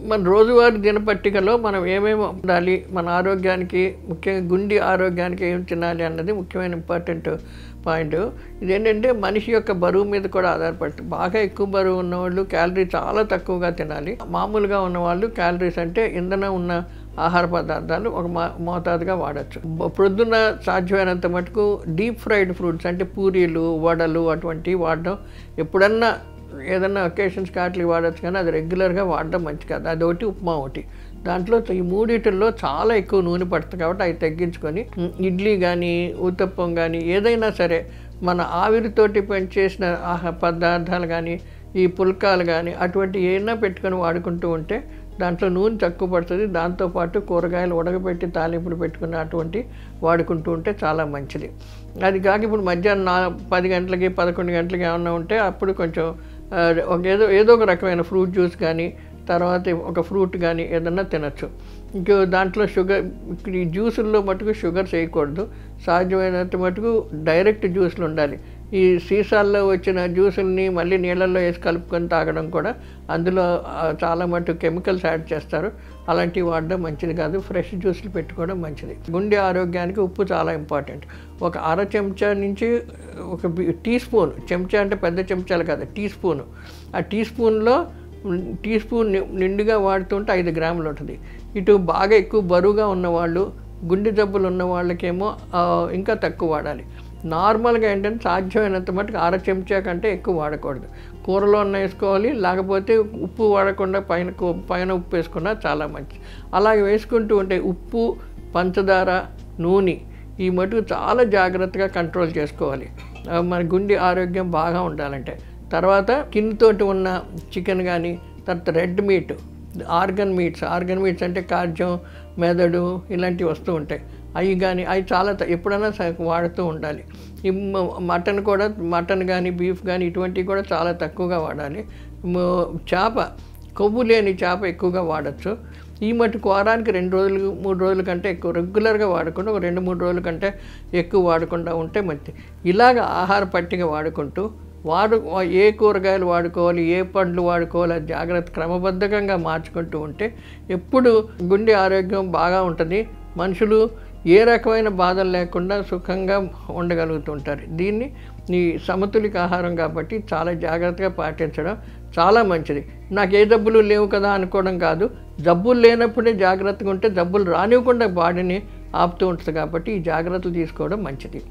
మన రోజువారీ దినపట్టికలో మనం ఏమేమి ఉండాలి, మన ఆరోగ్యానికి ముఖ్యంగా గుండె ఆరోగ్యానికి ఏం తినాలి అన్నది ముఖ్యమైన ఇంపార్టెంట్ పాయింట్. ఇదేంటంటే మనిషి యొక్క బరువు మీద కూడా ఆధారపడుతుంది. బాగా ఎక్కువ బరువు ఉన్నవాళ్ళు క్యాలరీ చాలా తక్కువగా తినాలి. మామూలుగా ఉన్నవాళ్ళు క్యాలరీస్ అంటే ఇంధనం ఉన్న ఆహార పదార్థాలు ఒక మోతాదుగా వాడచ్చు. ప్రొద్దున సాధ్యమైనంత మటుకు డీప్ ఫ్రైడ్ ఫ్రూట్స్ అంటే పూరీలు, వడలు అటువంటివి వాడడం ఎప్పుడన్నా ఏదన్నా ఒకేషన్స్కి వాటికి వాడచ్చు, కానీ అది రెగ్యులర్గా వాడడం మంచి కాదు. అదొకటి, ఉప్మా ఒకటి. దాంట్లో ఈ మూడిటిల్లో చాలా ఎక్కువ నూనె పడుతుంది కాబట్టి అవి తగ్గించుకొని ఇడ్లీ కానీ ఉత్తప్పం కానీ ఏదైనా సరే మన ఆవిరితోటి పనిచేసిన పదార్థాలు కానీ ఈ పుల్కాలు కానీ అటువంటి ఏమైనా పెట్టుకొని వాడుకుంటూ ఉంటే దాంట్లో నూనె తక్కువ పడుతుంది. దాంతోపాటు కూరగాయలు ఉడకబెట్టి తాలింపులు పెట్టుకున్న అటువంటి వాడుకుంటూ ఉంటే చాలా మంచిది. అది కాక ఇప్పుడు మధ్యాహ్నం 10 గంటలకి 11 గంటలకి ఏమన్నా ఉంటే అప్పుడు కొంచెం ఏదో ఒక రకమైన ఫ్రూట్ జ్యూస్ కానీ తర్వాత ఒక ఫ్రూట్ కానీ ఏదన్నా తినచ్చు. ఇంకో దాంట్లో షుగర్, ఈ జ్యూసుల్లో మటుకు షుగర్ చేయకూడదు. సాధ్యమైనంత మటుకు డైరెక్ట్ జ్యూసులు ఉండాలి. ఈ సీసాల్లో వచ్చిన జ్యూసుల్ని మళ్ళీ నీళ్ళల్లో వేసి కలుపుకొని తాగడం కూడా అందులో చాలా మటుకు కెమికల్స్ యాడ్ చేస్తారు. అలాంటివి వాడడం మంచిది కాదు. ఫ్రెష్ జ్యూసులు పెట్టుకోవడం మంచిది. గుండె ఆరోగ్యానికి ఉప్పు చాలా ఇంపార్టెంట్. ఒక అర చెంచా నుంచి ఒక టీ స్పూన్, చెంచా అంటే పెద్ద చెంచాలు కాదు, టీ స్పూను. ఆ టీ స్పూన్ నిండుగా వాడుతుంటే 5 గ్రాములు ఉంటుంది. ఇటు బాగా ఎక్కువ బరువుగా ఉన్నవాళ్ళు, గుండె జబ్బులు ఉన్న వాళ్ళకేమో ఇంకా తక్కువ వాడాలి. నార్మల్గా ఏంటంటే సాధ్యమైనంత మటుకు అర చెంచా కంటే ఎక్కువ వాడకూడదు. కూరలో వేసుకోవాలి, లేకపోతే ఉప్పు వాడకుండా పైన ఉప్పు వేసుకున్నా చాలా మంచిది. అలాగే వేసుకుంటూ ఉంటే ఉప్పు, పంచదార, నూనె ఈ మటుకు చాలా జాగ్రత్తగా కంట్రోల్ చేసుకోవాలి మన గుండె ఆరోగ్యం బాగా ఉండాలంటే. తర్వాత కిన్నితోటి ఉన్న చికెన్ కానీ, తర్వాత రెడ్ మీట్, ఆర్గన్ మీట్స్ అంటే కార్జం, మెదడు ఇలాంటివి వస్తూ ఉంటాయి. అవి చాలా ఎప్పుడైనా వాడుతూ ఉండాలి. ఈ మటన్ కానీ బీఫ్ కానీ ఇటువంటివి కూడా చాలా తక్కువగా వాడాలి. చేప, కొవ్వు లేని చేప ఎక్కువగా వాడచ్చు. ఈ మటుకు వారానికి 2 రోజులు 3 రోజుల కంటే ఎక్కువ రెగ్యులర్గా వాడకుండా ఒక 2-3 రోజుల కంటే ఎక్కువ వాడకుండా ఉంటే మంచిది. ఇలాగ ఆహార పట్టిక వాడుకుంటూ ఏ కూరగాయలు వాడుకోవాలి, ఏ పండ్లు వాడుకోవాలి అది జాగ్రత్త క్రమబద్ధంగా మార్చుకుంటూ ఉంటే ఎప్పుడు గుండె ఆరోగ్యం బాగా ఉంటుంది. మనుషులు ఏ రకమైన బాధలు లేకుండా సుఖంగా ఉండగలుగుతుంటారు. దీన్ని ఈ సమతులిత ఆహారం కాబట్టి చాలా జాగ్రత్తగా పాటించడం చాలా మంచిది. నాకు ఏ జబ్బులు లేవు కదా అనుకోవడం కాదు. జబ్బులు లేనప్పుడే జాగ్రత్తగా ఉంటే జబ్బులు రానివ్వకుండా బాడీని ఆపుతూ ఉంటుంది కాబట్టి ఈ జాగ్రత్తలు తీసుకోవడం మంచిది.